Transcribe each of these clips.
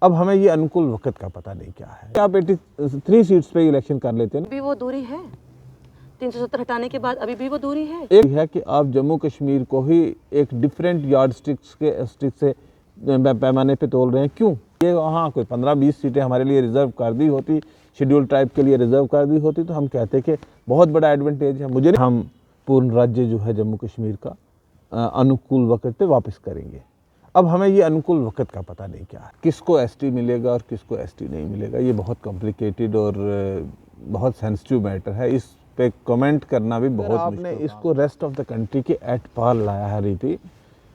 अब हमें ये अनुकूल वक्त का पता नहीं क्या है। आप 83 सीट्स पे इलेक्शन कर लेते हैं, अभी वो दूरी है 370 हटाने के बाद, अभी भी वो दूरी है। एक है कि आप जम्मू कश्मीर को ही एक डिफरेंट यार्ड स्टिक से पैमाने पे तोल रहे हैं। क्यों? ये वहाँ कोई 15-20 सीटें हमारे लिए रिजर्व कर दी होती, शेड्यूल ट्राइब के लिए रिजर्व कर दी होती, तो हम कहते कि बहुत बड़ा एडवांटेज है। मुझे हम पूर्ण राज्य जो है जम्मू कश्मीर का अनुकूल वक्त पे वापस करेंगे। अब हमें ये अनुकूल वक्त का पता नहीं क्या है, किसको एसटी मिलेगा और किसको एसटी नहीं मिलेगा। ये बहुत कॉम्प्लिकेटेड और बहुत सेंसिटिव मैटर है, इस पे कमेंट करना भी बहुत मुश्किल। आपने इसको रेस्ट ऑफ द कंट्री के एट पार लाया है रीति,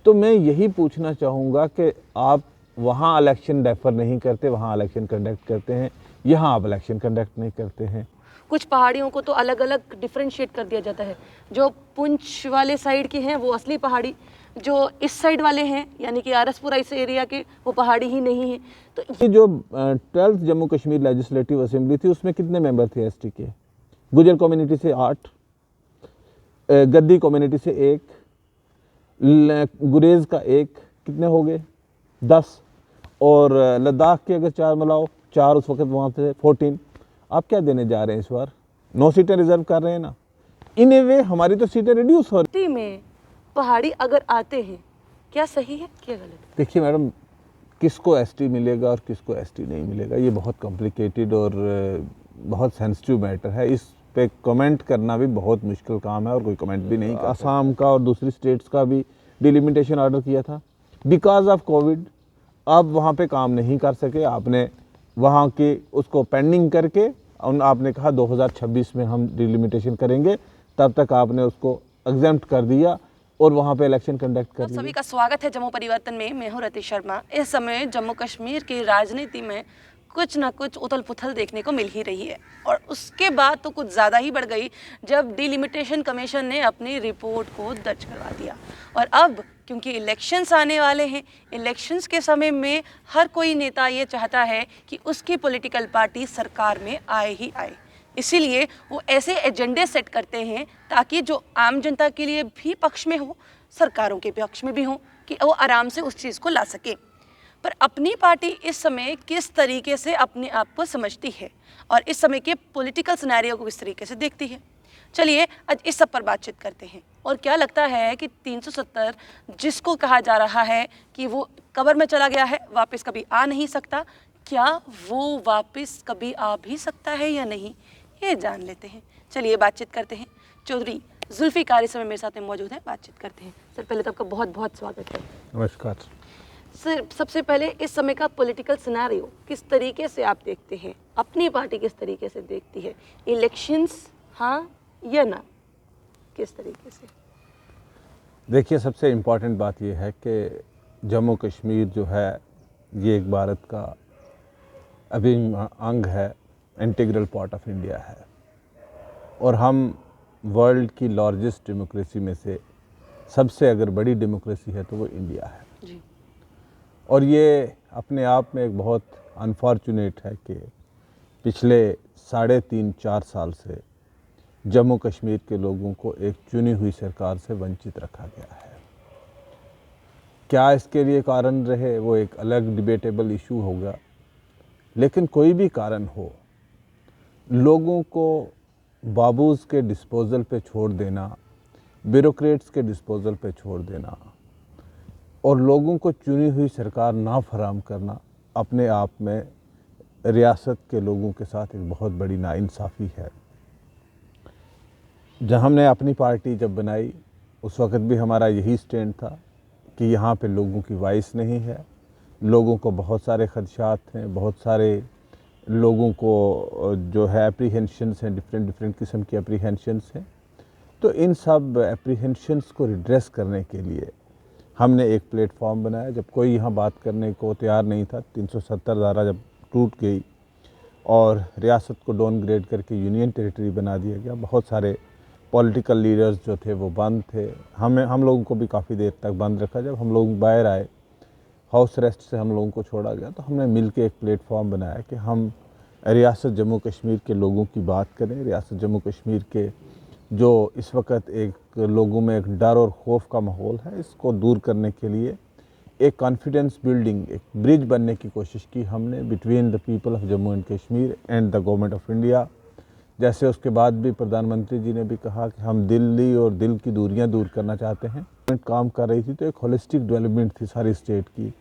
तो मैं यही पूछना चाहूँगा कि आप वहाँ इलेक्शन डेफर नहीं करते, वहाँ इलेक्शन कंडक्ट करते हैं, यहाँ आप इलेक्शन कंडक्ट नहीं करते हैं। कुछ पहाड़ियों को तो अलग अलग डिफ्रेंशिएट कर दिया जाता है। जो पुंछ वाले साइड के हैं वो असली पहाड़ी, जो इस साइड वाले हैं यानी कि आरसपुरा इस एरिया के, वो पहाड़ी ही नहीं है। तो ये जो 12th Jammu Kashmir legislative assembly थी उसमें कितने मेंबर थे एसटी के? गुजर कम्युनिटी से 8, गद्दी कम्युनिटी से 1, गुरेज का 1, कितने हो गए? 10। और लद्दाख के अगर 4 मिलाओ, 4 उस वक्त वहाँ से 14। आप क्या देने जा रहे हैं इस बार? 9 सीटें रिजर्व कर रहे हैं ना। इन ए वे हमारी तो सीटें रिड्यूस हो रही में पहाड़ी अगर आते हैं, क्या सही है क्या गलत? देखिए मैडम, किसको एसटी मिलेगा और किसको एसटी नहीं मिलेगा, ये बहुत कॉम्प्लिकेटेड और बहुत सेंसिटिव मैटर है। इस पे कमेंट करना भी बहुत मुश्किल काम है और कोई कमेंट भी नहीं। असम का और दूसरी स्टेट्स का भी डिलिमिटेशन ऑर्डर किया था बिकॉज ऑफ कोविड। आप वहाँ पे काम नहीं कर सके, आपने वहाँ के उसको पेंडिंग करके आपने कहा 2026 में हम डिलिमिटेशन करेंगे, तब तक आपने उसको एग्जेम्प्ट कर दिया और वहाँ पे इलेक्शन कंडक्ट कर लिया। सभी का स्वागत है जम्मू परिवर्तन में। मैं हूँ रति शर्मा। इस समय जम्मू कश्मीर की राजनीति में कुछ ना कुछ उथल पुथल देखने को मिल ही रही है, और उसके बाद तो कुछ ज़्यादा ही बढ़ गई जब डिलिमिटेशन कमीशन ने अपनी रिपोर्ट को दर्ज करवा दिया। और अब क्योंकि इलेक्शंस आने वाले हैं, इलेक्शंस के समय में हर कोई नेता ये चाहता है कि उसकी पॉलिटिकल पार्टी सरकार में आए ही आए, इसीलिए वो ऐसे एजेंडे सेट करते हैं ताकि जो आम जनता के लिए भी पक्ष में हो, सरकारों के पक्ष में भी हो, कि वो आराम से उस चीज़ को ला सके। पर अपनी पार्टी इस समय किस तरीके से अपने आप को समझती है और इस समय के पॉलिटिकल सिनेरियो को किस तरीके से देखती है, चलिए आज इस सब पर बातचीत करते हैं। और क्या लगता है कि 370 जिसको कहा जा रहा है कि वो कब्र में चला गया है, वापस कभी आ नहीं सकता, क्या वो वापस कभी आ भी सकता है या नहीं, ये जान लेते हैं। चलिए बातचीत करते हैं। चौधरी जुल्फिकार इस समय मेरे साथ में मौजूद हैं, बातचीत करते हैं। सर पहले तो आपका बहुत बहुत स्वागत है। नमस्कार सर, सबसे पहले इस समय का पॉलिटिकल सिनेरियो किस तरीके से आप देखते हैं, अपनी पार्टी किस तरीके से देखती है, इलेक्शंस हाँ या ना, किस तरीके से? देखिए, सबसे इम्पॉर्टेंट बात यह है कि जम्मू कश्मीर जो है ये एक भारत का अभिन्न अंग है, इंटीग्रल पार्ट ऑफ इंडिया है, और हम वर्ल्ड की लार्जेस्ट डेमोक्रेसी में से सबसे अगर बड़ी डेमोक्रेसी है तो वो इंडिया है जी। और ये अपने आप में एक बहुत अनफॉर्चुनेट है कि पिछले 3.5-4 साल से जम्मू कश्मीर के लोगों को एक चुनी हुई सरकार से वंचित रखा गया है। क्या इसके लिए कारण रहे वो एक अलग डिबेटेबल इशू होगा, लेकिन कोई भी कारण हो, लोगों को बाबूज़ के डिस्पोजल पे छोड़ देना, ब्यूरोक्रेट्स के डिस्पोजल पे छोड़ देना और लोगों को चुनी हुई सरकार ना फराहम करना अपने आप में रियासत के लोगों के साथ एक बहुत बड़ी नाइंसाफ़ी है। जब हमने अपनी पार्टी जब बनाई उस वक़्त भी हमारा यही स्टैंड था कि यहाँ पे लोगों की वॉइस नहीं है, लोगों को बहुत सारे ख़दशात हैं, बहुत सारे लोगों को जो है एप्रीहेंशंस हैं, डिफरेंट किस्म की एप्रीहेंशंस हैं। तो इन सब एप्रीहेंशंस को रिड्रेस करने के लिए हमने एक प्लेटफॉर्म बनाया। जब कोई यहाँ बात करने को तैयार नहीं था, 370 धारा जब टूट गई और रियासत को डाउनग्रेड करके यूनियन टेरिटरी बना दिया गया, बहुत सारे पॉलिटिकल लीडर्स जो थे वो बंद थे, हम लोगों को भी काफ़ी देर तक बंद रखा। जब हम लोग बाहर आए, हाउस अरेस्ट से हम लोगों को छोड़ा गया, तो हमने मिल के एक प्लेटफॉर्म बनाया कि हम रियासत जम्मू कश्मीर के लोगों की बात करें। रियासत जम्मू कश्मीर के जो इस वक्त एक लोगों में एक डर और खौफ का माहौल है, इसको दूर करने के लिए एक कॉन्फिडेंस बिल्डिंग, एक ब्रिज बनने की कोशिश की हमने between the people of Jammu and Kashmir and the government of India. जैसे उसके बाद भी प्रधानमंत्री जी ने भी कहा कि हम दिल्ली और दिल की दूरियां दूर करना चाहते हैं। काम कर रही थी तो एक होलिस्टिक डेवलपमेंट थी सारी स्टेट की,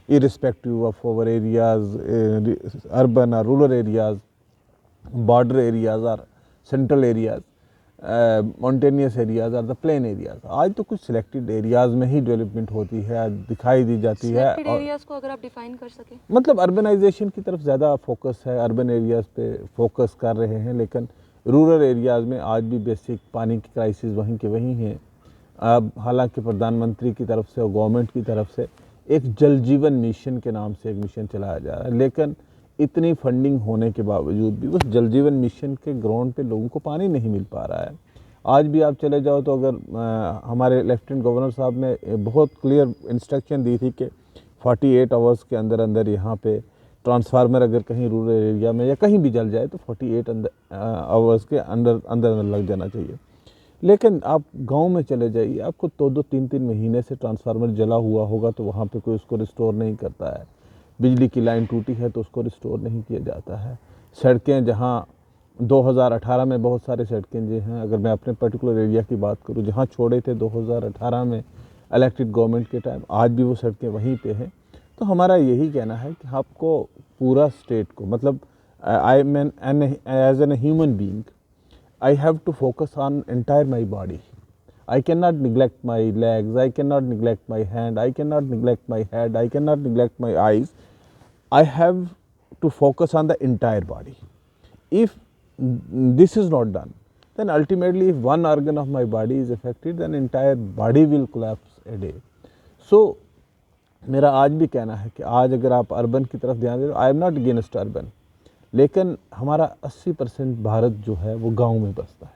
irrespective of over areas, urban और रूरल एरियाज, बॉर्डर एरियाज और सेंट्रल एरियाज, माउंटेनियस एरियाज और द प्लेन एरियाज। आज तो कुछ सिलेक्टेड एरियाज में ही डेवलपमेंट होती है, दिखाई दी जाती है। सिलेक्टेड एरियाज को अगर आप डिफाइन कर सकें, मतलब अर्बनाइजेशन की तरफ ज़्यादा फोकस है, अर्बन एरियाज पे फोकस कर रहे हैं, लेकिन रूरल एरियाज में आज भी बेसिक पानी की क्राइसिस वहीं के वहीं हैं। अब हालांकि प्रधानमंत्री की तरफ से और गवर्नमेंट की तरफ से एक जल जीवन मिशन के नाम से एक मिशन चलाया जा रहा है, लेकिन इतनी फंडिंग होने के बावजूद भी उस जल जीवन मिशन के ग्राउंड पे लोगों को पानी नहीं मिल पा रहा है। आज भी आप चले जाओ तो अगर हमारे लेफ्टिनेंट गवर्नर साहब ने बहुत क्लियर इंस्ट्रक्शन दी थी कि 48 आवर्स के अंदर अंदर यहाँ पे ट्रांसफार्मर अगर कहीं रूरल एरिया में या कहीं भी जल जाए तो 48 आवर्स के अंदर अंदर लग जाना चाहिए। लेकिन आप गांव में चले जाइए, आपको 2-2, 3-3 महीने से ट्रांसफार्मर जला हुआ होगा तो वहाँ पे कोई उसको रिस्टोर नहीं करता है। बिजली की लाइन टूटी है तो उसको रिस्टोर नहीं किया जाता है। सड़कें जहाँ 2018 में बहुत सारे सड़कें जो हैं, अगर मैं अपने पर्टिकुलर एरिया की बात करूँ, जहाँ छोड़े थे 2018 में इलेक्टेड गवर्नमेंट के टाइम, आज भी वो सड़कें वहीं पे हैं। तो हमारा यही कहना है कि आपको पूरा स्टेट को, मतलब I mean as an human being I have to focus on entire my body. I cannot neglect my legs, I cannot neglect my hand, I cannot neglect my head, I cannot neglect my eyes. I have to focus on the entire body. If this is not done, then ultimately if one organ of my body is affected, then entire body will collapse a day. So मेरा आज भी कहना है कि आज अगर आप urban की तरफ ध्यान दें, I am not against urban, लेकिन हमारा 80% भारत जो है वो गांव में बसता है।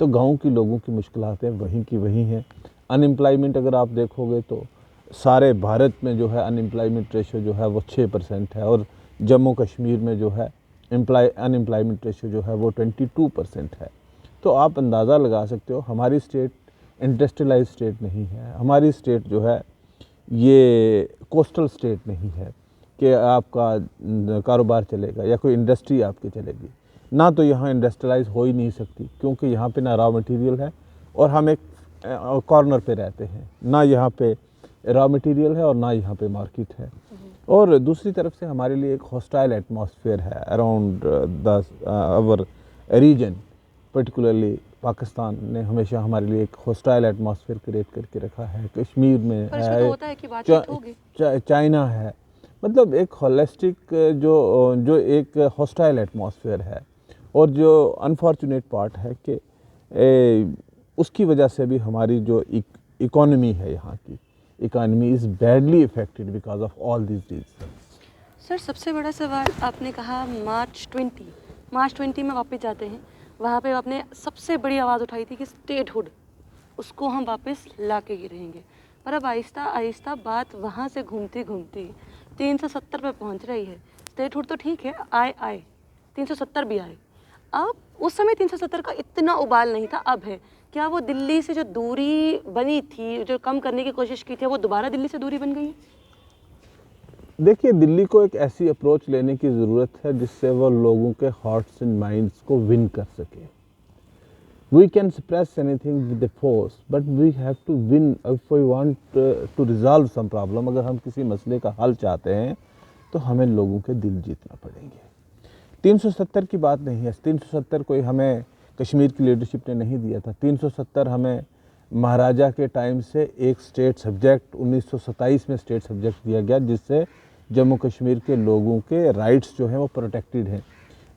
तो गांव की लोगों की मुश्किलातें वहीं की वहीं हैं। अनएम्प्लॉयमेंट अगर आप देखोगे तो सारे भारत में जो है अनएम्प्लॉयमेंट रेशो जो है वो 6% है, और जम्मू कश्मीर में जो है अनएम्प्लॉयमेंट रेशो जो है वो 22% है। तो आप अंदाज़ा लगा सकते हो हमारी स्टेट इंडस्ट्रियलाइज स्टेट नहीं है, हमारी स्टेट जो है ये कोस्टल स्टेट नहीं है कि आपका कारोबार चलेगा या कोई इंडस्ट्री आपकी चलेगी। ना तो यहाँ इंडस्ट्रियलाइज हो ही नहीं सकती, क्योंकि यहाँ पे ना रॉ मटेरियल है और हम एक कॉर्नर पे रहते हैं, ना यहाँ पे रॉ मटेरियल है और ना यहाँ पे मार्केट है। और दूसरी तरफ से हमारे लिए एक हॉस्टाइल एटमॉस्फेयर है around the our region, particularly Pakistan ने हमेशा हमारे लिए एक हॉस्टाइल एटमॉस्फेयर क्रिएट करके रखा है। कश्मीर में है, चाइना है, मतलब एक होलिस्टिक जो एक हॉस्टाइल एटमॉस्फेयर है। और जो अनफॉर्चुनेट पार्ट है कि उसकी वजह से भी हमारी जो इकोनॉमी है, यहाँ की economy is badly affected because of all this region. Sir, सबसे बड़ा सवाल आपने कहा मार्च 20 में वापस जाते हैं, वहाँ पे आपने सबसे बड़ी आवाज़ उठाई थी कि स्टेटहुड उसको हम वापस ला के ही रहेंगे। पर अब आहिस्ता आहिस्ता बात वहाँ से घूमती घूमती 370 पे पहुँच रही है। स्टेटहुड तो ठीक है, आए 370 भी आए। अब उस समय 370 का इतना उबाल नहीं था, अब है। क्या वो दिल्ली से जो दूरी बनी थी, जो कम करने की कोशिश की थी, वो दोबारा दिल्ली से दूरी बन गई है? देखिए, दिल्ली को एक ऐसी अप्रोच लेने की ज़रूरत है जिससे वो लोगों के हार्ट्स एंड माइंड्स को विन कर सके। We can suppress anything with the force, but we have to win if we want to resolve some problem। अगर हम किसी मसले का हल चाहते हैं तो हमें लोगों के दिल जीतना पड़ेंगे। 370 की बात नहीं है, 370 कोई हमें कश्मीर की लीडरशिप ने नहीं दिया था। 370 हमें महाराजा के टाइम से एक स्टेट सब्जेक्ट 1927 में स्टेट सब्जेक्ट दिया गया, जिससे जम्मू कश्मीर के लोगों के राइट्स जो हैं वो प्रोटेक्टेड हैं।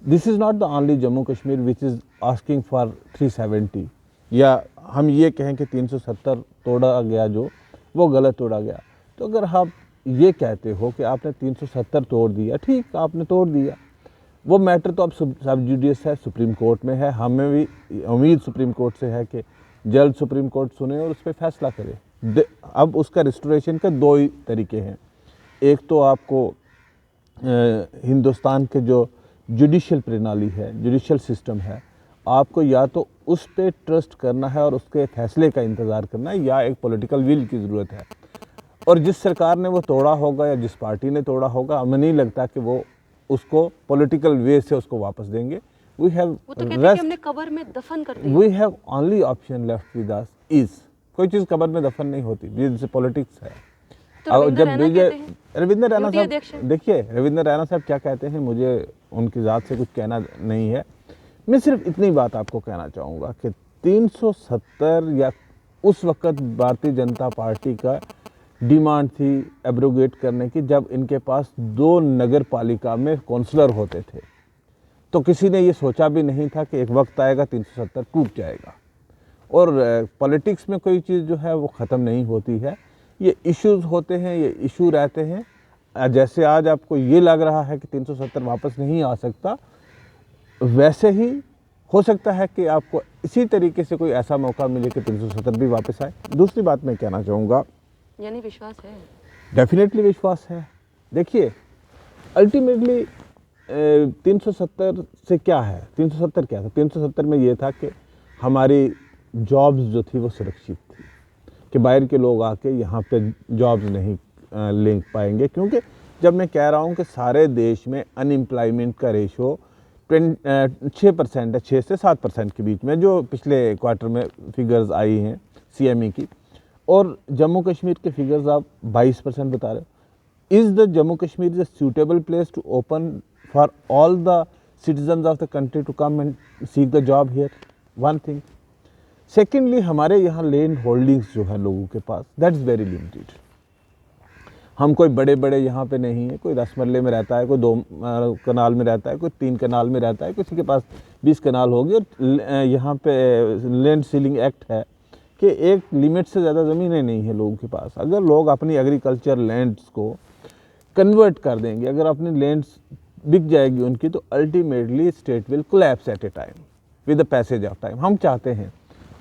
This is not the only Jammu Kashmir which is asking for 370, या हम ये कहें कि 370 तोड़ा गया जो वो गलत तोड़ा गया। तो अगर आप ये कहते हो कि आपने 370 तोड़ दिया, ठीक, आपने तोड़ दिया, वो मैटर तो अब सब जुडिस है, सुप्रीम कोर्ट में है। हमें भी उम्मीद सुप्रीम कोर्ट से है कि जल्द सुप्रीम कोर्ट सुने और उस पर फैसला करे। अब उसका रिस्टोरेशन के दो ही तरीके हैं। एक तो आपको हिंदुस्तान के जो जुडिशल प्रणाली है, जुडिशल सिस्टम है, आपको या तो उस पर ट्रस्ट करना है और उसके फैसले का इंतज़ार करना है, या एक पॉलिटिकल विल की ज़रूरत है। और जिस सरकार ने वो तोड़ा होगा या जिस पार्टी ने तोड़ा होगा, हमें नहीं लगता कि वो उसको पॉलिटिकल वे से उसको वापस देंगे। वी हैव वो तो कहते हैं कि हमने कब्र में दफन कर दिया। We have only option left with us is, कोई चीज़ कब्र में दफन नहीं होती, जैसे पॉलिटिक्स है। तो अब रविंद्र जब रैना विजय कहते हैं, रविंद्र रैना यूटी अध्यक्ष साहब, हैं। देखिए रविंद्र रैना साहब क्या कहते हैं, मुझे उनकी ज़ात से कुछ कहना नहीं है। मैं सिर्फ इतनी बात आपको कहना चाहूँगा कि 370 या उस वक्त भारतीय जनता पार्टी का डिमांड थी एब्रोगेट करने की, जब इनके पास 2 नगर पालिका में काउंसलर होते थे। तो किसी ने ये सोचा भी नहीं था कि एक वक्त आएगा 370 टूट जाएगा। और पॉलिटिक्स में कोई चीज़ जो है वो ख़त्म नहीं होती है, ये इश्यूज होते हैं, ये इशू रहते हैं। जैसे आज आपको ये लग रहा है कि 370 वापस नहीं आ सकता, वैसे ही हो सकता है कि आपको इसी तरीके से कोई ऐसा मौका मिले कि 370 भी वापस आए। दूसरी बात मैं कहना चाहूँगा, यानी विश्वास है। डेफिनेटली विश्वास है। देखिए अल्टीमेटली 370 से क्या है, 370 क्या था, 370 में ये था कि हमारी जॉब्स जो थी वो सुरक्षित थी, कि बाहर के लोग आके यहाँ पे जॉब्स नहीं ले पाएंगे। क्योंकि जब मैं कह रहा हूँ कि सारे देश में अनएम्प्लॉयमेंट का रेशो 6% है, 6 से 7% के बीच में, जो पिछले क्वार्टर में फिगर्स आई हैं CME की, और जम्मू कश्मीर के फिगर्स आप 22% बता रहे हो। Is the Jammu Kashmir is a suitable place to open for all the citizens of the country to come and seek the job here, one thing. Secondly, हमारे यहाँ लैंड होल्डिंग्स जो है लोगों के पास, दैट इज़ वेरी लिमिटेड। हम कोई बड़े बड़े यहाँ पे नहीं है, कोई 10 मरले में रहता है, कोई 2 कनाल में रहता है, कोई 3 कनाल में रहता है, किसी के पास 20 कनाल होगी। और यहाँ पे लैंड सीलिंग एक्ट है कि एक लिमिट से ज़्यादा ज़मीनें नहीं है लोगों के पास। अगर लोग अपनी एग्रीकल्चर लैंड्स को कन्वर्ट कर देंगे, अगर अपनी लैंड्स बिक जाएगी उनकी, तो ultimately state will collapse at a time with the passage of time. हम चाहते हैं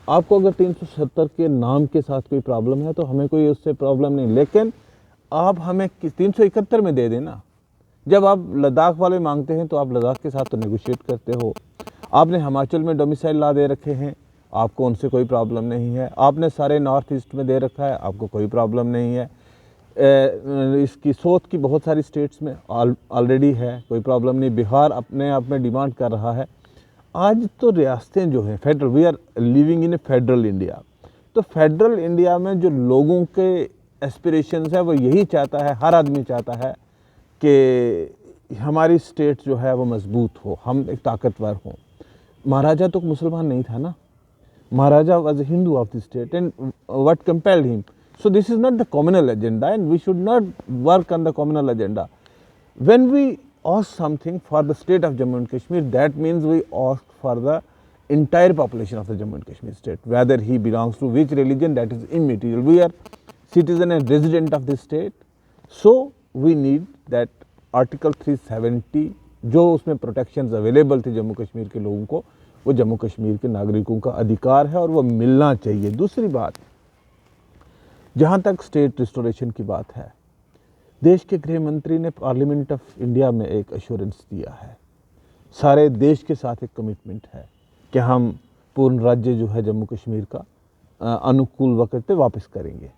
आपको अगर 370 के नाम के साथ कोई प्रॉब्लम है तो हमें कोई उससे प्रॉब्लम नहीं, लेकिन आप हमें 371 में दे देना। जब आप लद्दाख वाले मांगते हैं तो आप लद्दाख के साथ तो नेगोशिएट करते हो। आपने हिमाचल में डोमिसाइल ला दे रखे हैं, आपको उनसे कोई प्रॉब्लम नहीं है। आपने सारे नॉर्थ ईस्ट में दे रखा है, आपको कोई प्रॉब्लम नहीं है। इसकी साउथ की बहुत सारी स्टेट्स में ऑलरेडी है, कोई प्रॉब्लम नहीं। बिहार अपने आप में डिमांड कर रहा है। आज तो रियासतें जो हैं federal, we are living in a federal India, तो फेडरल इंडिया में जो लोगों के एस्पिरेशंस है वो यही चाहता है, हर आदमी चाहता है कि हमारी स्टेट जो है वो मजबूत हो, हम एक ताकतवर हों। महाराजा तो मुसलमान नहीं था ना, महाराजा was a Hindu of the state, and what compelled him? So this is not the communal agenda, and we should not work on the communal agenda. When we ask something for the state of Jammu and Kashmir, that means we ask for the entire population of the Jammu and Kashmir state, whether he belongs to which religion, that is immaterial. We are citizen and resident of this state, so we need that Article 370 जो उसमें protections available थे जम्मू कश्मीर के लोगों को, वो जम्मू कश्मीर के नागरिकों का अधिकार है और वो मिलना चाहिए। दूसरी बात, जहाँ तक स्टेट रिस्टोरेशन की बात है, देश के गृह मंत्री ने पार्लियामेंट ऑफ इंडिया में एक एश्योरेंस दिया है, सारे देश के साथ एक कमिटमेंट है कि हम पूर्ण राज्य जो है जम्मू कश्मीर का अनुकूल वक्त पे वापस करेंगे।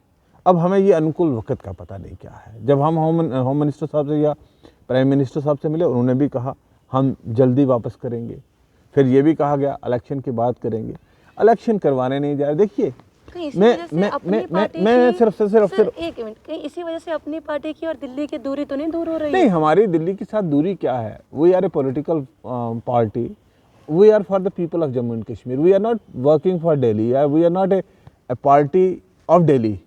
अब हमें ये अनुकूल वक्त का पता नहीं क्या है। जब हम होम मिनिस्टर साहब से या प्राइम मिनिस्टर साहब से मिले, उन्होंने भी कहा हम जल्दी वापस करेंगे। फिर ये भी कहा गया इलेक्शन के बाद करेंगे। इलेक्शन करवाने नहीं जा रहे। देखिए मैं सिर्फ एक मिनट, कहीं इसी वजह से अपनी पार्टी की और दिल्ली की दूरी तो नहीं दूर हो रही है? नहीं, हमारी दिल्ली के साथ दूरी क्या है? We are a political party, we are for the people of Jammu and Kashmir, we are not working for Delhi, we are not a party of Delhi,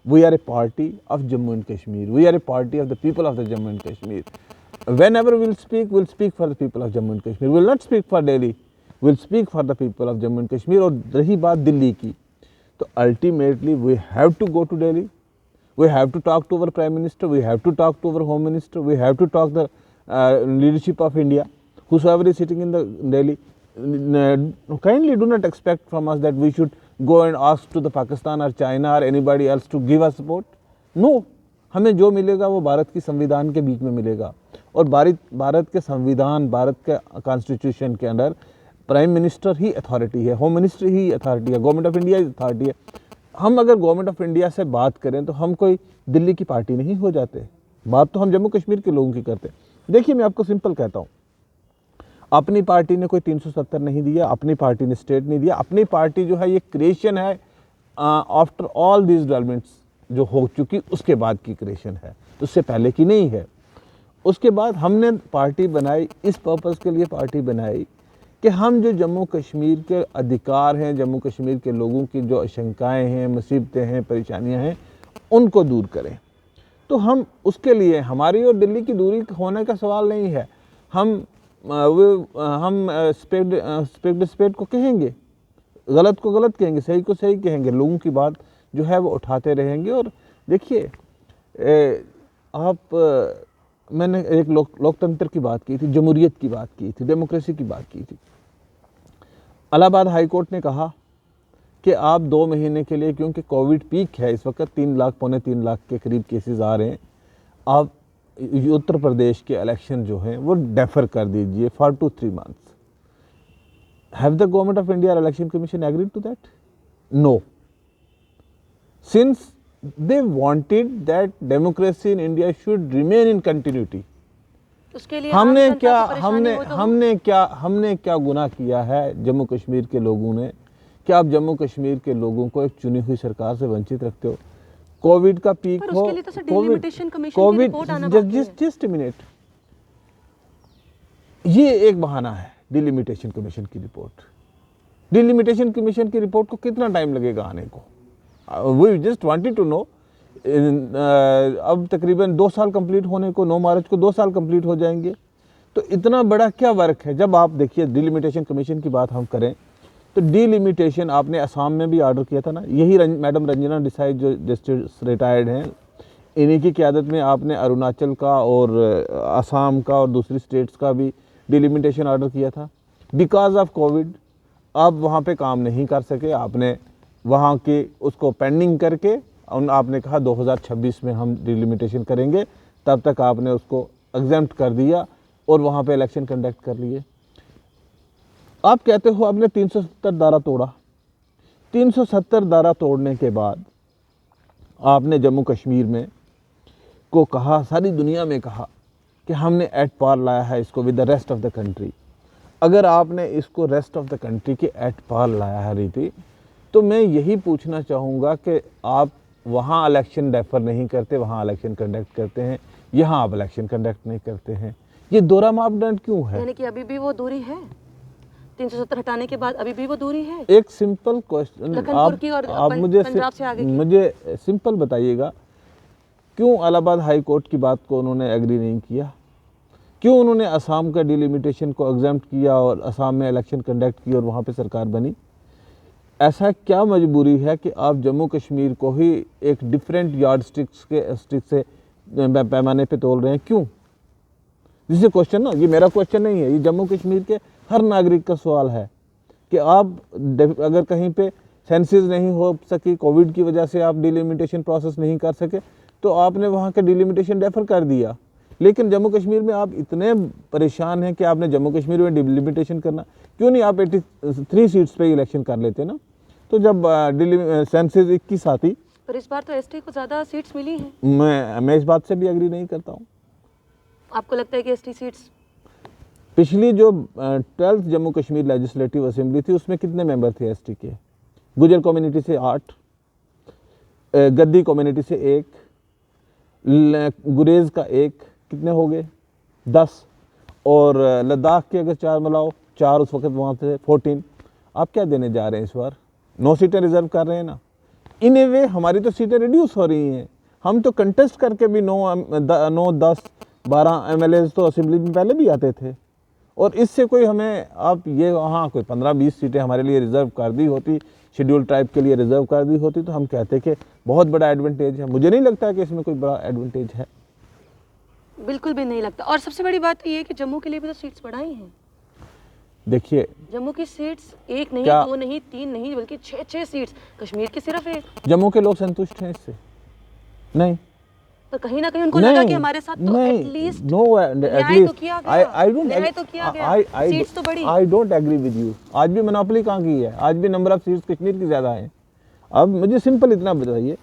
we are a party of Jammu and Kashmir, we are a party of the people of the Jammu and Kashmir. Whenever we'll speak for the people of Jammu and Kashmir, we'll not speak for Delhi, we'll speak for the people of Jammu and Kashmir. और रही बात दिल्ली की, तो ultimately we have to go to Delhi, we have to talk to our Prime Minister, we have to talk to our Home Minister, we have to talk the leadership of India, whosoever is sitting in the Delhi. Kindly do not expect from us that we should go and ask to the Pakistan or China or anybody else to give us support. No, हमें जो मिलेगा वो भारत की संविधान के बीच में मिलेगा, और भारत के संविधान, भारत के कॉन्स्टिट्यूशन के अंदर प्राइम मिनिस्टर ही अथॉरिटी है, होम मिनिस्टर ही अथॉरिटी है, गवर्नमेंट ऑफ इंडिया अथॉरिटी है। हम अगर गवर्नमेंट ऑफ इंडिया से बात करें तो हम कोई दिल्ली की पार्टी नहीं हो जाते, बात तो हम जम्मू कश्मीर के लोगों की करते हैं। देखिए मैं आपको सिंपल कहता हूँ, अपनी पार्टी ने कोई 370 नहीं दिया, अपनी पार्टी ने स्टेट नहीं दिया, अपनी पार्टी जो है ये क्रिएशन है आफ्टर ऑल दिस डेवलपमेंट्स जो हो चुकी उसके बाद की क्रिएशन है, उससे पहले की नहीं है। उसके बाद हमने पार्टी बनाई, इस पर्पज़ के लिए पार्टी बनाई कि हम जो जम्मू कश्मीर के अधिकार हैं, जम्मू कश्मीर के लोगों की जो आशंकाएँ हैं, मुसीबतें हैं, परेशानियाँ हैं, उनको दूर करें। तो हम उसके लिए, हमारी और दिल्ली की दूरी होने का सवाल नहीं है, हम स्पेक्ट को कहेंगे, गलत को गलत कहेंगे, सही को सही कहेंगे, लोगों की बात जो है वो उठाते रहेंगे। और देखिए मैंने एक लोकतंत्र की बात की थी, जमहूरियत की बात की थी, डेमोक्रेसी की बात की थी। इलाहाबाद हाई कोर्ट ने कहा कि आप 2 महीने के लिए, क्योंकि कोविड पीक है इस वक्त, 3 लाख पौने 3 लाख के करीब केसेस आ रहे हैं, आप उत्तर प्रदेश के इलेक्शन जो हैं वो डेफर कर दीजिए for 2-3 months। Have the government of India election commission agreed to that? No, since they wanted that democracy in India should remain in continuity। उसके लिए हमने क्या गुनाह किया है जम्मू कश्मीर के लोगों ने कि आप जम्मू कश्मीर के लोगों को एक चुनी हुई सरकार से वंचित रखते हो? कोविड का पीक हो, जस्ट मिनट, ये एक बहाना है डिलिमिटेशन कमीशन की रिपोर्ट। डिलिमिटेशन कमीशन की रिपोर्ट को कितना टाइम लगेगा आने को? We just wanted to know. अब तकरीबन 2 साल कंप्लीट होने को, 9 मार्च को 2 साल कंप्लीट हो जाएंगे। तो इतना बड़ा क्या वर्क है? जब आप देखिए डिलिमिटेशन कमीशन की बात हम करें तो डिलिमिटेशन आपने असम में भी ऑर्डर किया था ना, यही मैडम रंजना देसाई जो जस्टिस रिटायर्ड हैं, इन्हीं की क़यादत में आपने अरुणाचल का और असम का और दूसरी स्टेट्स का भी डिलिमिटेशन ऑर्डर किया था। बिकॉज ऑफ कोविड आप वहाँ पे काम नहीं कर सके, आपने वहाँ के उसको पेंडिंग करके आपने कहा 2026 में हम डिलिमिटेशन करेंगे, तब तक आपने उसको एग्जेम्प्ट कर दिया और वहाँ पे इलेक्शन कंडक्ट कर लिए। आप कहते हो आपने 370 धारा तोड़ा। 370 धारा तोड़ने के बाद आपने जम्मू कश्मीर में को कहा, सारी दुनिया में कहा कि हमने एट पार लाया है इसको with the rest of the country. अगर आपने इसको रेस्ट ऑफ द कंट्री के एट पार लाया है रीति, तो मैं यही पूछना चाहूँगा कि आप वहाँ इलेक्शन डेफर नहीं करते, वहाँ इलेक्शन कंडक्ट करते हैं, यहाँ आप इलेक्शन कंडक्ट नहीं करते हैं। ये दोहरा मापदंड क्यों है? यानी कि अभी भी वो दूरी है, 370 हटाने के बाद अभी भी वो दूरी है। एक सिंपल क्वेश्चन आप मुझे सिंपल बताइएगा, क्यों इलाहाबाद हाई कोर्ट की बात को उन्होंने एग्री नहीं किया? क्यों उन्होंने असम का डिलिमिटेशन को एग्जेम्प्ट किया और असम में इलेक्शन कंडक्ट की और वहाँ पे सरकार बनी? ऐसा क्या मजबूरी है कि आप जम्मू कश्मीर को ही एक डिफरेंट यार्ड स्टिक से पैमाने पे तोल रहे हैं? क्यों? दिस इज क्वेश्चन ना, ये मेरा क्वेश्चन नहीं है, ये जम्मू कश्मीर के हर नागरिक का सवाल है कि आप अगर कहीं पे सेंसिस नहीं हो सकी, कोविड की वजह से आप डिलिमिटेशन प्रोसेस नहीं कर सके, तो आपने वहाँ का डिलिमिटेशन डेफर कर दिया। लेकिन जम्मू कश्मीर में आप इतने परेशान हैं कि आपने जम्मू कश्मीर में डिलिमिटेशन करना, क्यों नहीं आप 83 सीट्स पे इलेक्शन कर लेते ना? तो जब सेंसिस 21 आती, पर इस बार तो एसटी को ज़्यादा सीट्स मिली हैं। मैं इस बात से भी एग्री नहीं करता हूँ। आपको लगता है कि एसटी सीट्स, पिछली जो 12th Jammu Kashmir legislative assembly थी उसमें कितने मेंबर थे एसटी के? गुजर कम्युनिटी से 8, गद्दी कम्युनिटी से 1, गुरेज का 1, कितने हो गए? 10, और लद्दाख के अगर 4 मिलाओ 4, उस वक्त वहाँ से 14। आप क्या देने जा रहे हैं इस बार? 9 सीटें रिजर्व कर रहे हैं ना। इन ए वे हमारी तो सीटें रिड्यूस हो रही हैं। हम तो कंटेस्ट करके भी 9, 10, 12 MLAs तो असेंबली में पहले भी आते थे, और इससे कोई हमें आप ये वहाँ कोई 15-20 सीटें हमारे लिए रिजर्व कर दी होती, शेड्यूल ट्राइब के लिए रिजर्व कर दी होती, तो हम कहते कि बहुत बड़ा एडवांटेज है। मुझे नहीं लगता कि इसमें कोई बड़ा एडवांटेज है, बिल्कुल भी नहीं लगता। और सबसे बड़ी बात तो ये है कि जम्मू के लिए भी तो सीट्स बढ़ाई हैं। देखिए जम्मू की सीट्स 1 नहीं, 2 नहीं, 3 नहीं, बल्कि 6 सीट्स। कश्मीर की सिर्फ 1। जम्मू के लोग संतुष्ट हैं इससे? नहीं। पर कहीं ना कहीं उनको लगा कि हमारे साथ तो एटलीस्ट न्याय तो किया गया, सीट्स तो बढ़ी। I don't agree with you. आज भी मोनोपोली कहाँ की है? आज भी नंबर ऑफ सीट्स कश्मीर की ज़्यादा है। अब मुझे सिंपल इतना बताइए,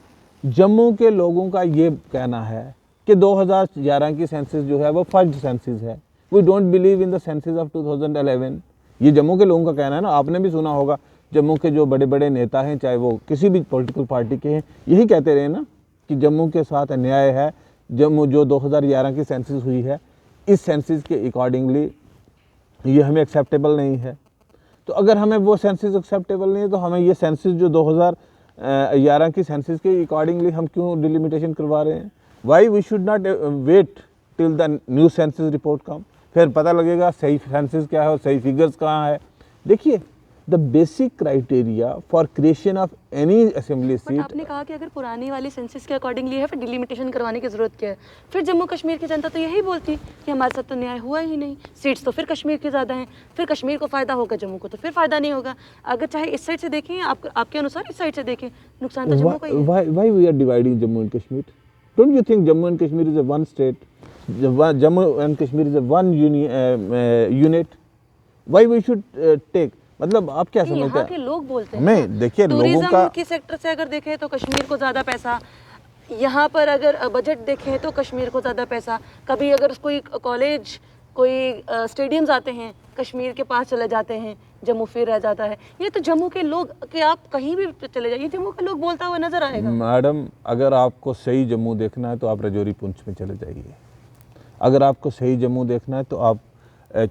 जम्मू के लोगों का ये कहना है कि 2011 की सेंसस जो है वो फर्स्ट सेंसस है, we don't believe in the census of 2011। ये जम्मू के लोगों का कहना है ना। आपने भी सुना होगा जम्मू के जो बड़े बड़े नेता हैं, चाहे वो किसी भी पॉलिटिकल पार्टी के हैं, यही कहते रहे ना कि जम्मू के साथ अन्याय है। जम्मू जो 2011 की सेंसस हुई है, इस सेंसस के अकॉर्डिंगली ये हमें एक्सेप्टेबल नहीं है। तो अगर हमें वो सेंसस एक्सेप्टेबल नहीं है तो हमें ये सेंसस जो 2011 की सेंसस के अकॉर्डिंगली हम क्यों डिलिमिटेशन करवा रहे हैं? Why we should not wait till the new census report come, फिर पता लगेगा सही सेंसस क्या है और सही फिगर्स कहाँ है। देखिए, the basic criteria for creation of any assembly but seat. आपने कहा कि अगर पुरानी वाली सेंसस के अकॉर्डिंगली है, फिर डिलिमिटेशन करवाने की जरूरत क्या है? फिर जम्मू कश्मीर की जनता तो यही बोलती कि हमारे साथ तो न्याय हुआ ही नहीं, सीट्स तो फिर कश्मीर की ज़्यादा हैं, फिर कश्मीर को फ़ायदा होगा, जम्मू को तो फिर फ़ायदा नहीं होगा। अगर चाहे इस साइड से देखें, आपके अनुसार इस साइड से देखें, नुकसान तो जम्मू का ही है। Why we are dividing Jammu and Kashmir? Don't you think Jammu and Kashmir is a one state? Jammu and Kashmir is a one unit. Why we should take? मतलब आप क्या समझते यहाँ हैं? के लोग बोलते हैं नहीं, देखिए लोगों टूरिज्म का की सेक्टर से अगर देखें तो कश्मीर को ज़्यादा पैसा, यहाँ पर अगर बजट देखें तो कश्मीर को ज़्यादा पैसा। कभी अगर कोई कॉलेज, कोई स्टेडियम्स आते हैं, कश्मीर के पास चले जाते हैं, जम्मू फिर रह जाता है। ये तो जम्मू के लोग, कि आप कहीं भी चले जाइए, जम्मू का लोग बोलता हुआ नजर आएगा। मैडम, अगर आपको सही जम्मू देखना है तो आप रजौरी पुंछ में चले जाइए। अगर आपको सही जम्मू देखना है तो आप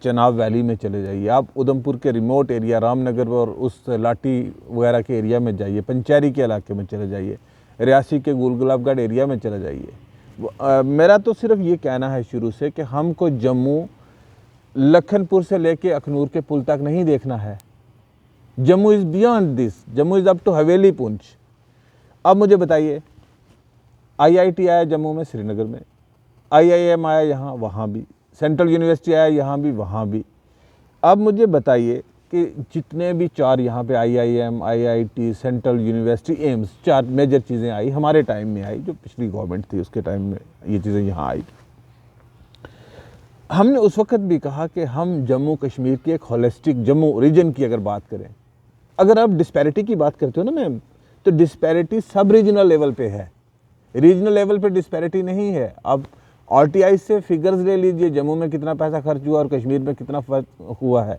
चनाब वैली में चले जाइए। आप उधमपुर के रिमोट एरिया, रामनगर और उस लाठी वगैरह के एरिया में जाइए, पंचैरी के इलाके में चले जाइए, रियासी के गुलगुलाबगढ़ एरिया में चले जाइए। मेरा तो सिर्फ ये कहना है शुरू से कि हमको जम्मू लखनपुर से लेके अखनूर के पुल तक नहीं देखना है। Jammu is beyond this, Jammu is up to Haveli Poonch. अब मुझे बताइए, IIT आया जम्मू में, श्रीनगर में, IIM आया यहाँ वहाँ भी, सेंट्रल यूनिवर्सिटी आया यहाँ भी वहाँ भी। अब मुझे बताइए कि जितने भी चार यहाँ पे IIM, IIT, central university, AIIMS, चार मेजर चीज़ें आई हमारे टाइम में आई, जो पिछली गवर्नमेंट थी उसके टाइम में ये चीज़ें यहाँ आई। हमने उस वक्त भी कहा कि हम जम्मू कश्मीर की एक होलिस्टिक जम्मू रीजन की अगर बात करें, अगर आप डिस्पैरिटी की बात करते हो ना मैम, तो डिस्पैरिटी सब रीजनल लेवल पे है, रीजनल लेवल पे डिस्पैरिटी नहीं है। अब RTI से फिगर्स ले लीजिए, जम्मू में कितना पैसा खर्च हुआ और कश्मीर में कितना फर्क हुआ है।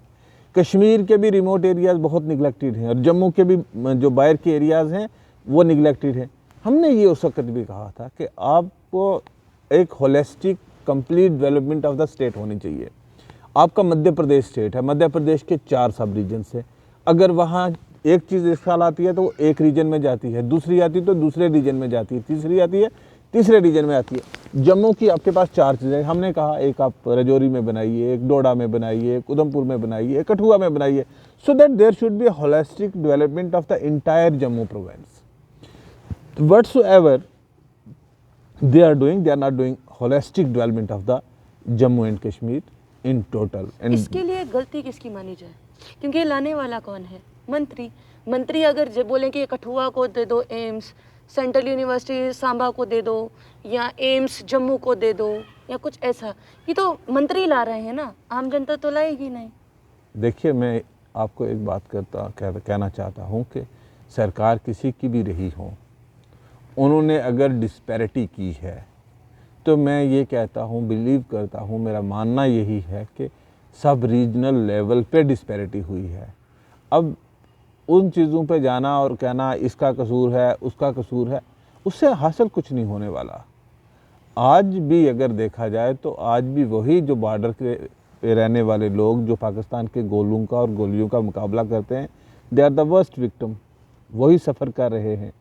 कश्मीर के भी रिमोट एरियाज़ बहुत निगलेक्टेड हैं और जम्मू के भी जो बाहर के एरियाज़ हैं वो निगलेक्टेड हैं। हमने ये उस वक्त भी कहा था कि आपको एक holistic complete development of the state होनी चाहिए। आपका मध्य प्रदेश स्टेट है, मध्य प्रदेश के 4 सब रीजन्स हैं। अगर वहाँ एक चीज़ इस साल आती है तो वो एक रीजन में जाती है, दूसरी आती है तो दूसरे रीजन में जाती है, तीसरी आती है तीसरे रीजन में आती है। जम्मू की आपके पास 4 चीज़ें, हमने कहा एक आप रजौरी में बनाइए, एक डोडा में बनाइए, एक उधमपुर में बनाइए, एक कठुआ में बनाइए, so that there should be holistic development of the entire Jammu province. Whatsoever they are doing, they are not doing holistic development of the Jammu and Kashmir in total. And इसके लिए गलती किसकी मानी जाए? क्योंकि लाने वाला कौन है? मंत्री। मंत्री अगर बोलें कि कठुआ को दे दो एम्स, सेंट्रल यूनिवर्सिटी सांबा को दे दो, या एम्स जम्मू को दे दो, या कुछ ऐसा, ये तो मंत्री ला रहे हैं ना, आम जनता तो लाएगी नहीं। देखिए, मैं आपको एक बात कहना चाहता हूँ कि सरकार किसी की भी रही हो, उन्होंने अगर डिस्पैरिटी की है तो मैं ये कहता हूँ, बिलीव करता हूँ, मेरा मानना यही है कि सब रीजनल लेवल पे डिस्पैरिटी हुई है। अब उन चीज़ों पे जाना और कहना इसका कसूर है, उसका कसूर है, उससे हासिल कुछ नहीं होने वाला। आज भी अगर देखा जाए तो आज भी वही जो बॉर्डर के पे रहने वाले लोग जो पाकिस्तान के गोलों का और गोलियों का मुकाबला करते हैं, they are the worst victim, वही सफ़र कर रहे हैं,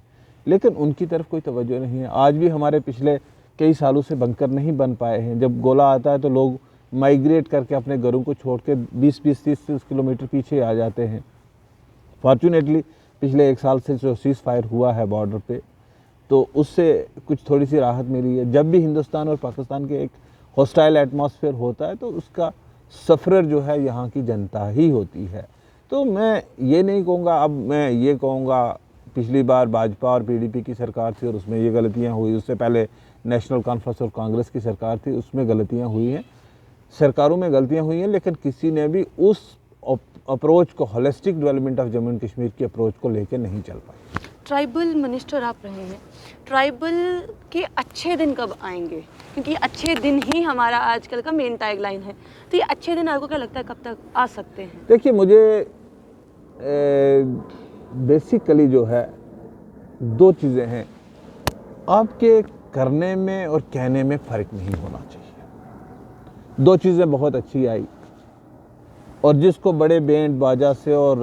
लेकिन उनकी तरफ कोई तवज्जो नहीं है। आज भी हमारे पिछले कई सालों से बंकर नहीं बन पाए हैं। जब गोला आता है तो लोग माइग्रेट करके अपने घरों को छोड़ के 20-20, 30-30 किलोमीटर पीछे आ जाते हैं। फॉर्चुनेटली पिछले 1 साल से जो सीज़ फायर हुआ है बॉर्डर पे, तो उससे कुछ थोड़ी सी राहत मिली है। जब भी हिंदुस्तान और पाकिस्तान के एक हॉस्टाइल एटमॉस्फेयर होता है तो उसका सफ़रर जो है यहाँ की जनता ही होती है। तो मैं ये नहीं कहूँगा, अब मैं ये कहूँगा पिछली बार भाजपा और PDP की सरकार थी और उसमें ये गलतियाँ हुई, उससे पहले नेशनल कॉन्फ्रेंस और कांग्रेस की सरकार थी, उसमें गलतियाँ हुई हैं, सरकारों में गलतियाँ हुई हैं, लेकिन किसी ने भी उस अप्रोच को, holistic development of Jammu and Kashmir की अप्रोच को लेकर नहीं चल पाई। ट्राइबल मिनिस्टर आप रहे हैं, ट्राइबल के अच्छे दिन कब आएंगे? क्योंकि अच्छे दिन ही हमारा आजकल का मेन टैगलाइन है, तो ये अच्छे दिन आपको क्या लगता है कब तक आ सकते हैं? देखिए, मुझे बेसिकली जो है दो चीज़ें हैं, आपके करने में और कहने में फ़र्क नहीं होना चाहिए। दो चीज़ें बहुत अच्छी आई और जिसको बड़े बैंड बाजा से और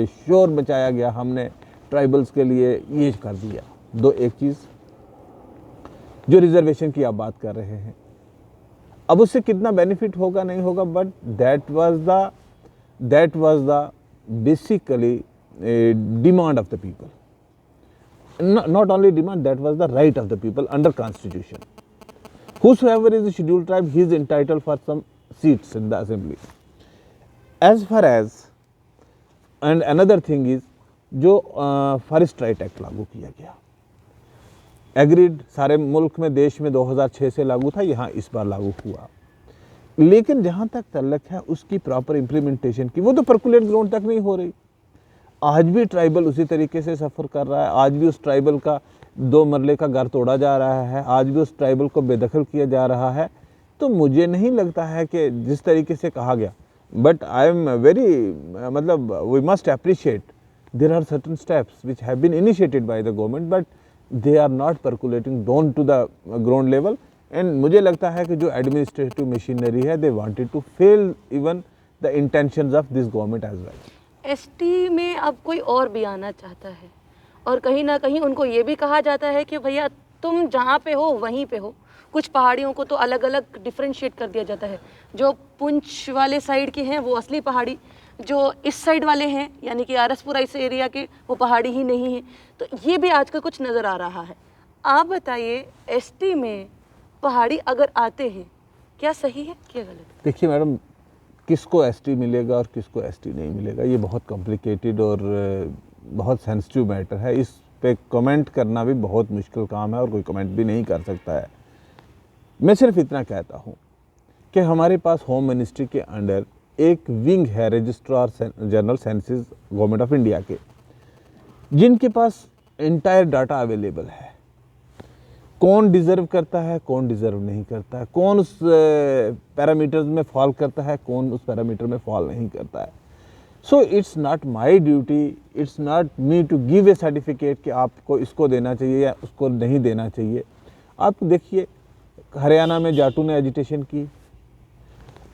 शोर मचाया गया, हमने ट्राइबल्स के लिए ये कर दिया। दो, एक चीज़ जो रिजर्वेशन की आप बात कर रहे हैं, अब उससे कितना बेनिफिट होगा नहीं होगा, but that was the basically demand of the people, not only demand, that was the right of the people under constitution. Whosoever is a scheduled tribe, he is entitled for some seats in the assembly. As far as, and another thing is, जो forest right act लागू किया गया, agreed सारे मुल्क में, देश में 2006 से लागू था, यहाँ इस बार लागू हुआ, लेकिन जहाँ तक तल्लक है उसकी प्रॉपर इम्प्लीमेंटेशन की, वो तो परकुलेट ग्राउंड तक नहीं हो रही। आज भी ट्राइबल उसी तरीके से सफ़र कर रहा है, आज भी उस ट्राइबल का 2 मरले का घर तोड़ा जा रहा है, आज भी उस ट्राइबल को बेदखल किया जा रहा है। तो मुझे नहीं लगता है कि जिस तरीके से कहा गया, बट आई एम वेरी, मतलब we must appreciate there are certain steps which have been initiated by the government, but they are not percolating down to the ground level. And मुझे लगता है कि जो एडमिनिस्ट्रेटिव मशीनरी है, they wanted to fail even the intentions of this government as well. ST में अब कोई और भी आना चाहता है और कहीं ना कहीं उनको ये भी कहा जाता है कि भैया तुम जहाँ पे हो वहीं पे हो। कुछ पहाड़ियों को तो अलग अलग डिफ्रेंशिएट कर दिया जाता है, जो पुंछ वाले साइड के हैं वो असली पहाड़ी, जो इस साइड वाले हैं यानी कि आरसपुरा इस एरिया के, वो पहाड़ी ही नहीं है। तो ये भी आजकल कुछ नज़र आ रहा है। आप बताइए, एसटी में पहाड़ी अगर आते हैं, क्या सही है क्या गलत? देखिए मैडम, किसको एसटी मिलेगा और किसको एसटी नहीं मिलेगा, ये बहुत कॉम्प्लिकेटेड और बहुत सेंसिटिव मैटर है। इस पे कमेंट करना भी बहुत मुश्किल काम है और कोई कमेंट भी नहीं कर सकता है। मैं सिर्फ इतना कहता हूँ कि हमारे पास होम मिनिस्ट्री के अंडर एक विंग है, registrar general census government of India के, जिनके पास इंटायर डाटा अवेलेबल है। कौन डिज़र्व करता है, कौन डिज़र्व नहीं करता है, कौन उस पैरामीटर्स में फॉल करता है, कौन उस पैरामीटर में फॉल नहीं करता है। So it's not my duty, it's not me to give a certificate कि आपको इसको देना चाहिए या उसको नहीं देना चाहिए। आप देखिए, हरियाणा में जाटू ने एजिटेशन की,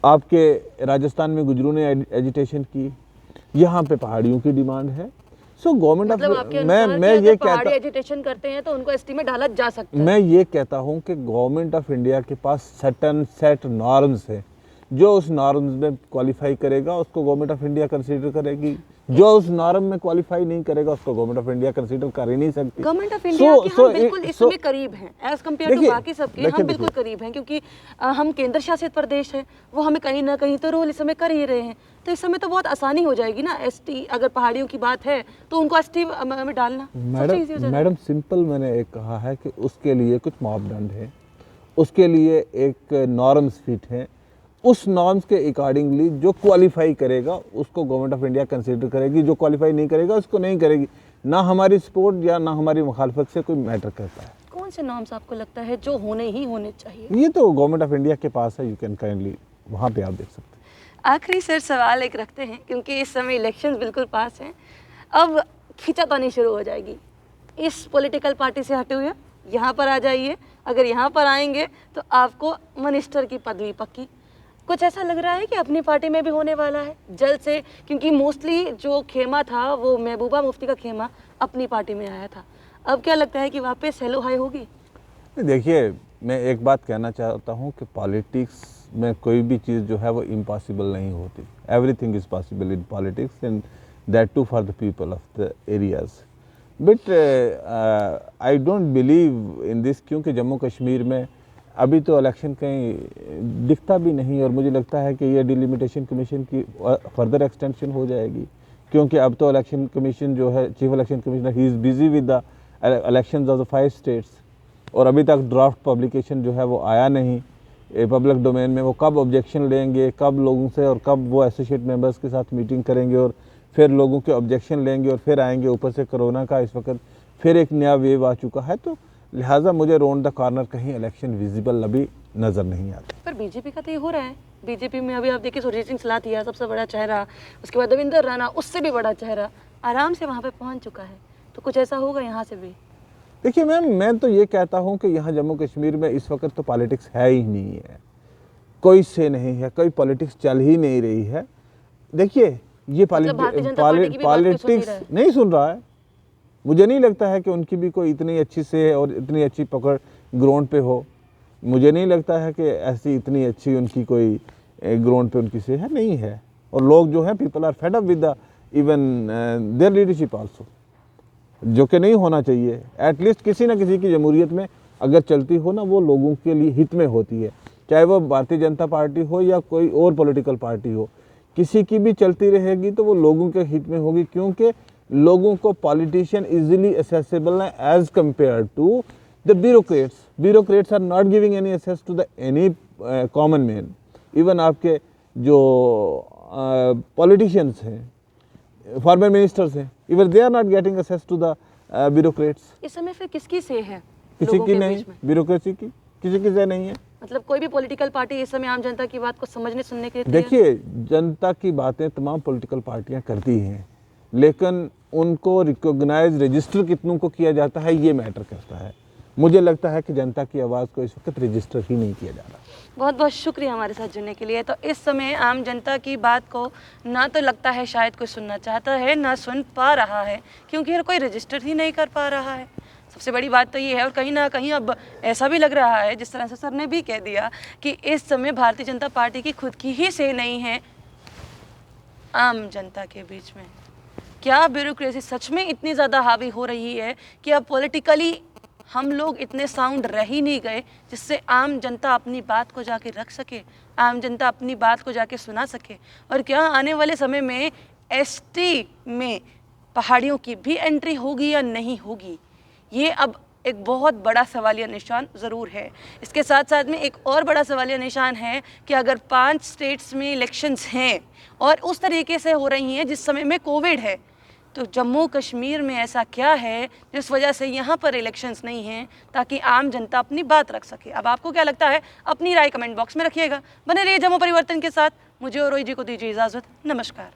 आपके राजस्थान में गुजरू ने एजिटेशन की, यहाँ पे पहाड़ियों की डिमांड है। सो गवर्नमेंट ऑफ, मैं ये कहता, एजुटेशन करते हैं तो उनको एसटी में डाला जा सकता है। मैं ये कहता हूँ कि गवर्नमेंट ऑफ इंडिया के पास सर्टन सेट नॉर्म्स है, जो उस नॉर्म्स में क्वालिफाई करेगा उसको गवर्नमेंट ऑफ इंडिया कंसीडर करेगी, जो उस नॉर्म में क्वालिफाई नहीं करेगा उसको गवर्नमेंट ऑफ इंडिया कंसीडर कर ही नहीं सकती। गवर्नमेंट ऑफ इंडिया के हम बिल्कुल इस समय करीब हैं, एज कम्पेयर टू बाकी सबके हम बिल्कुल करीब हैं, क्योंकि हम केंद्र शासित प्रदेश हैं, वो हमें कहीं ना कहीं तो रोल इस समय कर ही रहे हैं। तो इस समय तो बहुत आसानी हो जाएगी ना, एसटी अगर पहाड़ियों की बात है तो उनको एसटी में डालना। मैडम सिंपल मैंने एक कहा है कि उसके लिए कुछ मापदंड है, उसके लिए एक नॉर्म्स फिट है, उस नॉर्म्स के अकॉर्डिंगली जो क्वालिफाई करेगा उसको गवर्नमेंट ऑफ इंडिया कंसीडर करेगी, जो क्वालिफाई नहीं करेगा उसको नहीं करेगी। ना हमारी सपोर्ट या ना हमारी मुखालफत से कोई मैटर करता है। कौन से नॉर्म्स आपको लगता है जो होने ही होने चाहिए? ये तो गवर्नमेंट ऑफ इंडिया के पास है, यू कैन काइंडली वहाँ पे आप देख सकते हैं। आखिरी सर सवाल एक रखते हैं, क्योंकि इस समय इलेक्शंस बिल्कुल पास हैं, अब खींचातानी शुरू हो जाएगी। इस पॉलिटिकल पार्टी से हटे हुए यहाँ पर आ जाइए, अगर यहाँ पर आएंगे तो आपको मिनिस्टर की पदवी पक्की। कुछ ऐसा लग रहा है कि अपनी पार्टी में भी होने वाला है जल्द से, क्योंकि मोस्टली जो खेमा था वो महबूबा मुफ्ती का खेमा अपनी पार्टी में आया था। अब क्या लगता है कि वापस हेलो हाय होगी? देखिए, मैं एक बात कहना चाहता हूँ कि पॉलिटिक्स में कोई भी चीज़ जो है वो इम्पॉसिबल नहीं होती। Everything is possible in politics and that too for the people of the areas. But I don't believe in this, क्योंकि जम्मू कश्मीर में अभी तो इलेक्शन कहीं दिखता भी नहीं और मुझे लगता है कि ये डिलिमिटेशन कमीशन की फर्दर एक्सटेंशन हो जाएगी, क्योंकि अब तो इलेक्शन कमीशन जो है, chief election commissioner, he is busy with the elections of the 5 states, और अभी तक ड्राफ्ट पब्लिकेशन जो है वो आया नहीं पब्लिक डोमेन में। वो कब ऑब्जेक्शन लेंगे, कब लोगों से, और कब वो एसोसिएट मेंबर्स के साथ मीटिंग करेंगे और फिर लोगों के ऑब्जेक्शन लेंगे और फिर आएंगे। ऊपर से कोरोना का इस वक्त फिर एक नया वेव आ चुका है, तो लिहाजा मुझे राउंड द कॉर्नर कहीं इलेक्शन विजिबल अभी नज़र नहीं आता। पर बीजेपी का तो ये हो रहा है, बीजेपी में अभी आप देखिए सुरजीत सिंह सलाथिया सबसे बड़ा चेहरा, उसके बाद देवेंद्र राणा उससे भी बड़ा चेहरा आराम से वहाँ पे पहुँच चुका है, तो कुछ ऐसा होगा यहाँ से भी? देखिए मैम, मैं तो ये कहता हूँ कि यहाँ जम्मू कश्मीर में इस वक्त तो पॉलिटिक्स है ही नहीं है, कोई से नहीं है, कोई पॉलिटिक्स चल ही नहीं रही है। देखिए ये पॉलिटिक्स नहीं सुन रहा है। मुझे नहीं लगता है कि उनकी भी कोई इतनी अच्छी से और इतनी अच्छी पकड़ ग्राउंड पे हो। मुझे नहीं लगता है कि ऐसी इतनी अच्छी उनकी कोई ग्राउंड पे उनकी से है, नहीं है। और लोग जो हैं, people are fed up with the even their leadership also, जो कि नहीं होना चाहिए। एटलीस्ट किसी न किसी की जमहूरियत में अगर चलती हो ना, वो लोगों के लिए हित में होती है, चाहे वो भारतीय जनता पार्टी हो या कोई और पॉलिटिकल पार्टी हो। किसी की भी चलती रहेगी तो वो लोगों के हित में होगी, क्योंकि लोगों को पॉलिटिशियन इजीली एक्सेसिबल है as compare to the bureaucrats. Bureaucrats are not giving any access to the any common man. Even आपके जो पॉलिटिशियंस हैं, फॉर्मर मिनिस्टर्स हैं, even they are not getting access to the bureaucrats. इस समय फिर किसकी से है? किसी की नहीं, ब्यूरोक्रेसी की किसी की से नहीं है। मतलब कोई भी पॉलिटिकल पार्टी इस समय आम जनता की बात को समझने सुनने के लिए? देखिए, जनता की बातें तमाम पॉलिटिकल पार्टियां करती हैं, लेकिन उनको रिकॉग्नाइज रजिस्टर कितनों को किया जाता है ये मैटर करता है। मुझे लगता है कि जनता की आवाज़ को इस वक्त रजिस्टर ही नहीं किया जा रहा। बहुत बहुत शुक्रिया हमारे साथ जुड़ने के लिए। तो इस समय आम जनता की बात को ना तो लगता है शायद कोई सुनना चाहता है, ना सुन पा रहा है, क्योंकि हर कोई रजिस्टर ही नहीं कर पा रहा है। सबसे बड़ी बात तो ये है। और कहीं ना कहीं अब ऐसा भी लग रहा है, जिस तरह से सर ने भी कह दिया, कि इस समय भारतीय जनता पार्टी की खुद की ही से नहीं है आम जनता के बीच में। क्या ब्यूरोक्रेसी सच में इतनी ज़्यादा हावी हो रही है कि अब पॉलिटिकली हम लोग इतने साउंड रह ही नहीं गए जिससे आम जनता अपनी बात को जाके रख सके, आम जनता अपनी बात को जाके सुना सके? और क्या आने वाले समय में एसटी में पहाड़ियों की भी एंट्री होगी या नहीं होगी, ये अब एक बहुत बड़ा सवालिया निशान ज़रूर है। इसके साथ साथ में एक और बड़ा सवालिया निशान है कि अगर 5 स्टेट्स में इलेक्शंस हैं और उस तरीके से हो रही हैं जिस समय में कोविड है, तो जम्मू कश्मीर में ऐसा क्या है जिस वजह से यहाँ पर इलेक्शंस नहीं हैं ताकि आम जनता अपनी बात रख सके? अब आपको क्या लगता है, अपनी राय कमेंट बॉक्स में रखिएगा। बने रहिए जम्मू परिवर्तन के साथ। मुझे और रोई जी को दीजिए इजाज़त। नमस्कार।